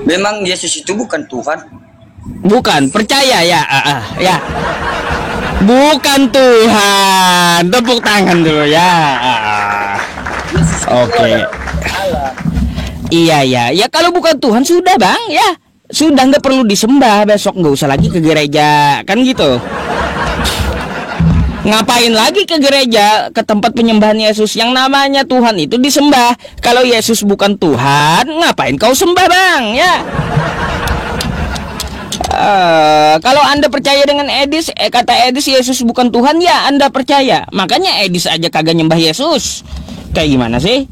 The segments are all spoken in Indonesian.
Memang Yesus itu bukan Tuhan? Bukan, percaya ya. Ya. Bukan Tuhan. Tepuk tangan dulu ya. Oke. Iya ya. Ya kalau bukan Tuhan sudah bang ya. Sudah nggak perlu disembah. Besok nggak usah lagi ke gereja. Kan gitu. Ngapain lagi ke gereja, ke tempat penyembahan Yesus? Yang namanya Tuhan itu disembah. Kalau Yesus bukan Tuhan, ngapain kau sembah bang ya? Kalau Anda percaya dengan Edis, kata Edis Yesus bukan Tuhan, ya Anda percaya. Makanya Edis aja kagak nyembah Yesus. Kayak gimana sih?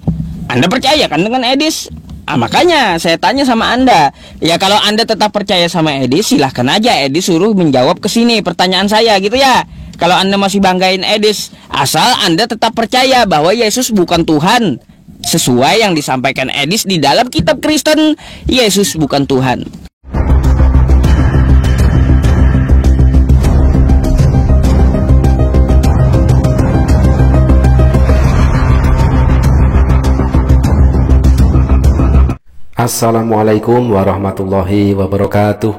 Anda percaya kan dengan Edis? Makanya saya tanya sama Anda. Ya kalau Anda tetap percaya sama Edis, silahkan aja Edis suruh menjawab ke sini pertanyaan saya gitu ya. Kalau Anda masih banggain Edis, asal Anda tetap percaya bahwa Yesus bukan Tuhan. Sesuai yang disampaikan Edis di dalam kitab Kristen, Yesus bukan Tuhan. Assalamualaikum warahmatullahi wabarakatuh.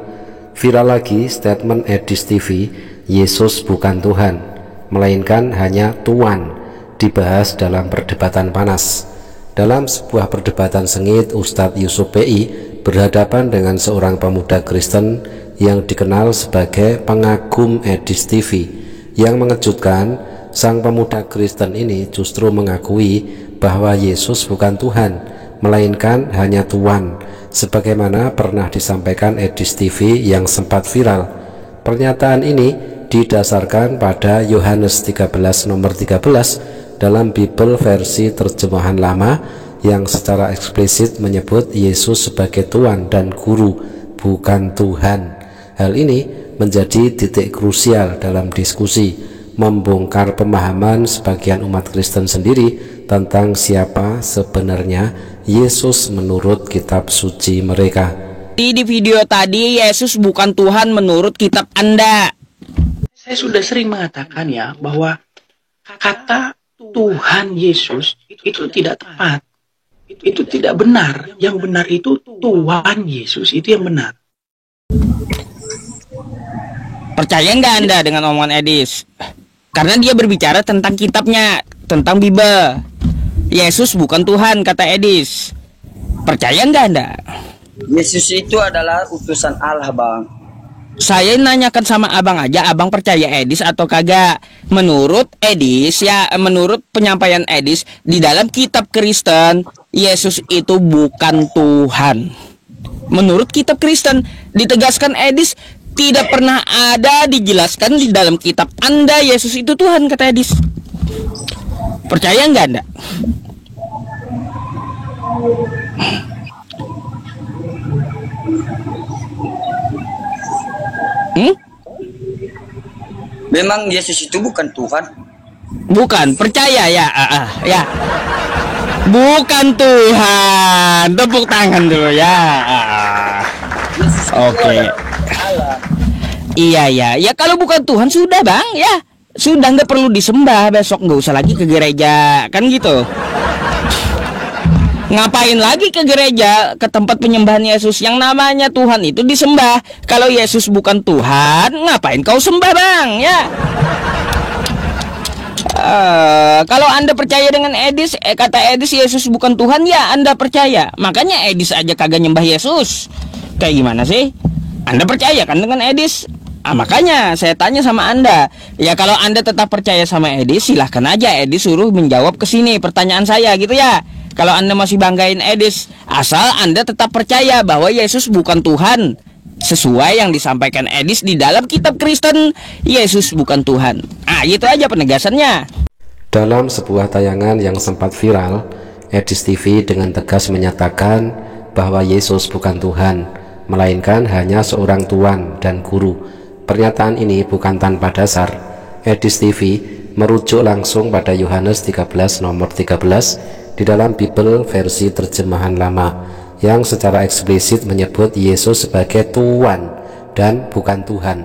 Viral lagi statement Edis TV, Yesus bukan Tuhan, melainkan hanya Tuan, dibahas dalam perdebatan panas. Dalam sebuah perdebatan sengit, Ustadz Yusuf PI berhadapan dengan seorang pemuda Kristen yang dikenal sebagai pengagum Edis TV. Yang mengejutkan, sang pemuda Kristen ini justru mengakui bahwa Yesus bukan Tuhan, melainkan hanya Tuan, sebagaimana pernah disampaikan Edis TV yang sempat viral. Pernyataan ini didasarkan pada Yohanes 13 nomor 13 dalam Bible versi terjemahan lama yang secara eksplisit menyebut Yesus sebagai Tuan dan Guru, bukan Tuhan. Hal ini menjadi titik krusial dalam diskusi, membongkar pemahaman sebagian umat Kristen sendiri tentang siapa sebenarnya Yesus menurut kitab suci mereka. Di video tadi, Yesus bukan Tuhan menurut kitab Anda. Saya sudah sering mengatakan ya bahwa kata Tuhan Yesus itu tidak tepat. Itu tidak benar. Yang benar itu Tuhan Yesus, itu yang benar. Percaya nggak Anda dengan omongan Edis? Karena dia berbicara tentang kitabnya, tentang Bible. Yesus bukan Tuhan, kata Edis. Percaya nggak Anda? Yesus itu adalah utusan Allah bang. Saya nanyakan sama abang aja, abang percaya Edis atau kagak? Menurut Edis ya, menurut penyampaian Edis di dalam kitab Kristen, Yesus itu bukan Tuhan. Menurut kitab Kristen, ditegaskan Edis, tidak pernah ada dijelaskan di dalam kitab Anda Yesus itu Tuhan, kata Edis. Percaya nggak Anda? Memang Yesus itu bukan Tuhan? Bukan, percaya ya. Ya. Bukan Tuhan. Tepuk tangan dulu ya. Oke. Iya ya. Ya kalau bukan Tuhan sudah bang ya. Sudah nggak perlu disembah. Besok nggak usah lagi ke gereja. Kan gitu. Ngapain lagi ke gereja, ke tempat penyembahan Yesus? Yang namanya Tuhan itu disembah. Kalau Yesus bukan Tuhan, ngapain kau sembah bang ya? Kalau Anda percaya dengan Edis, kata Edis Yesus bukan Tuhan, ya Anda percaya. Makanya Edis aja kagak nyembah Yesus. Kayak gimana sih? Anda percaya kan dengan Edis? Makanya saya tanya sama Anda. Ya kalau Anda tetap percaya sama Edis, silahkan aja Edis suruh menjawab ke sini pertanyaan saya gitu ya. Kalau Anda masih banggain Edis, asal Anda tetap percaya bahwa Yesus bukan Tuhan. Sesuai yang disampaikan Edis di dalam kitab Kristen, Yesus bukan Tuhan. Itu aja penegasannya. Dalam sebuah tayangan yang sempat viral, Edis TV dengan tegas menyatakan bahwa Yesus bukan Tuhan, melainkan hanya seorang Tuan dan Guru. Pernyataan ini bukan tanpa dasar. Edis TV merujuk langsung pada Yohanes 13 nomor 13 di dalam Bible versi terjemahan lama yang secara eksplisit menyebut Yesus sebagai Tuan dan bukan Tuhan.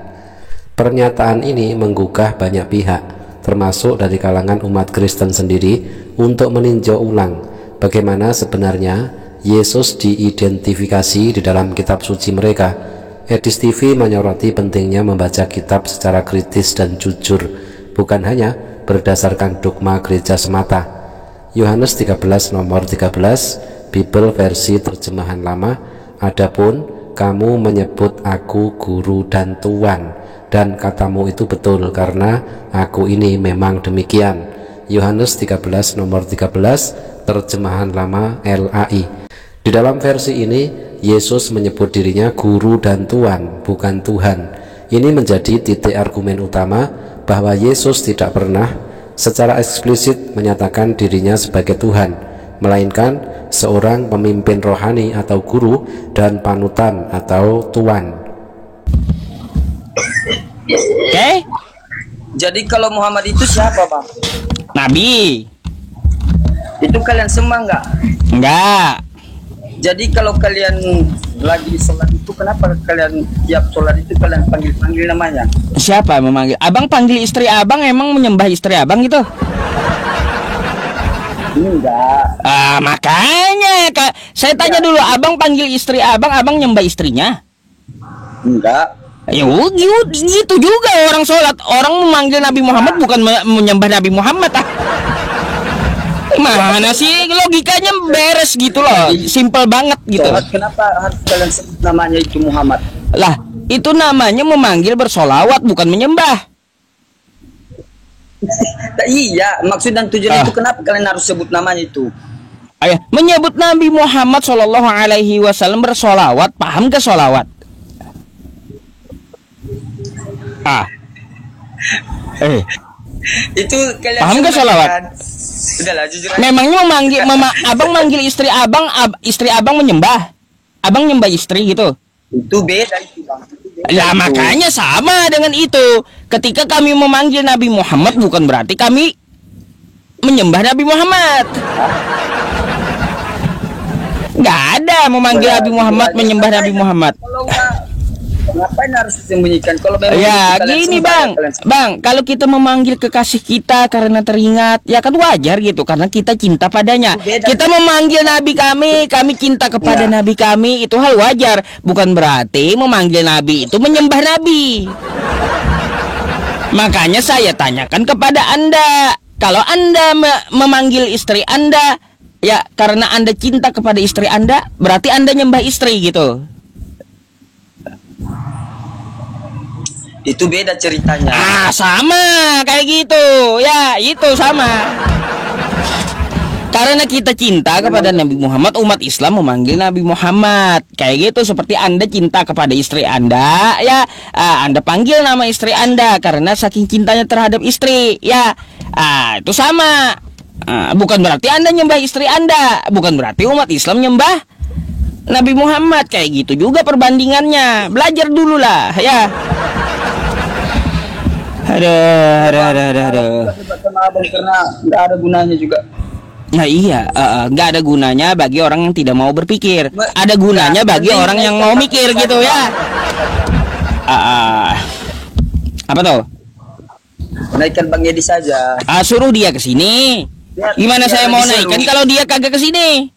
Pernyataan ini menggugah banyak pihak, termasuk dari kalangan umat Kristen sendiri, untuk meninjau ulang bagaimana sebenarnya Yesus diidentifikasi di dalam kitab suci mereka. Edis TV menyoroti pentingnya membaca kitab secara kritis dan jujur, bukan hanya berdasarkan dogma gereja semata. Yohanes 13 nomor 13, Bible versi terjemahan lama, adapun kamu menyebut aku guru dan tuan, dan katamu itu betul karena aku ini memang demikian. Yohanes 13 nomor 13, terjemahan lama LAI. Di dalam versi ini Yesus menyebut dirinya guru dan tuan, bukan Tuhan. Ini menjadi titik argumen utama bahwa Yesus tidak pernah secara eksplisit menyatakan dirinya sebagai Tuhan, melainkan seorang pemimpin rohani atau guru dan panutan atau tuan. Oke? Jadi kalau Muhammad itu siapa, Bang? Nabi. Itu kalian semua enggak? Enggak. Jadi kalau kalian lagi sholat itu, kenapa kalian tiap sholat itu kalian panggil-panggil namanya? Siapa memanggil? Abang panggil istri abang, emang menyembah istri abang gitu? Enggak. Makanya saya tanya dulu, abang panggil istri abang, abang nyembah istrinya? Enggak. Ya gitu juga orang sholat. Orang memanggil Nabi Muhammad bukan menyembah Nabi Muhammad. Mana sih logikanya beres gitu loh, simple banget gitu. Sholat, kenapa harus kalian sebut namanya itu Muhammad? Lah, itu namanya memanggil bersolawat, bukan menyembah. Iya, maksud dan tujuan itu kenapa kalian harus sebut namanya itu? Ayah, menyebut Nabi Muhammad Shallallahu Alaihi Wasallam bersolawat, paham ke solawat? Itu kalian paham ke solawat? Udahlah, jujur aja. Memangnya memanggil abang manggil istri abang, istri abang menyembah, abang nyembah istri gitu? Itu beda itu, Bang. Lah makanya sama dengan itu. Ketika kami memanggil Nabi Muhammad bukan berarti kami menyembah Nabi Muhammad. Nggak ada memanggil Nabi Muhammad, menyembah Nabi Muhammad. Kalau nggak, ngapain harus disembunyikan? Kalau memang Ya itu kalian gini sembah, bang, kalian sembah. bang, kalau kita memanggil kekasih kita karena teringat, ya kan wajar gitu, karena kita cinta padanya. Beda. Kita memanggil Nabi kami cinta kepada Ya. Nabi kami, itu hal wajar. Bukan berarti memanggil Nabi itu menyembah Nabi. Makanya saya tanyakan kepada Anda, kalau Anda memanggil istri Anda, ya karena Anda cinta kepada istri Anda, berarti Anda nyembah istri gitu. Itu beda ceritanya. Sama kayak gitu. Ya, itu sama. Karena kita cinta kepada Nabi Muhammad, umat Islam memanggil Nabi Muhammad. Kayak gitu, seperti Anda cinta kepada istri Anda, ya Anda panggil nama istri Anda karena saking cintanya terhadap istri. Ya, itu sama. Bukan berarti Anda nyembah istri Anda, bukan berarti umat Islam nyembah Nabi Muhammad. Kayak gitu juga perbandingannya. Belajar dulu lah, ya. Aduh. Sama abang karena nggak ada gunanya juga. Nah iya, nggak ada gunanya bagi orang yang tidak mau berpikir. Ada gunanya bagi orang yang mau mikir gitu ya. Apa tuh? Naikkan Bang Edi saja. Suruh dia ke sini. Gimana saya mau naikkan kalau dia kagak ke sini?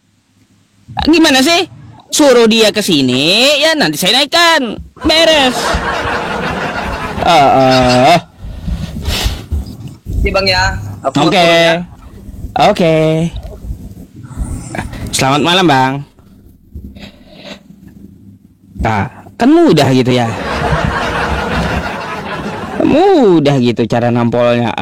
Gimana sih? Suruh dia ke sini, ya nanti saya naikkan. Beres. Oke Bang ya. Aku Oke. mau turun ya. Oke. Selamat malam, Bang. Kan mudah gitu ya. Mudah gitu cara nampolnya.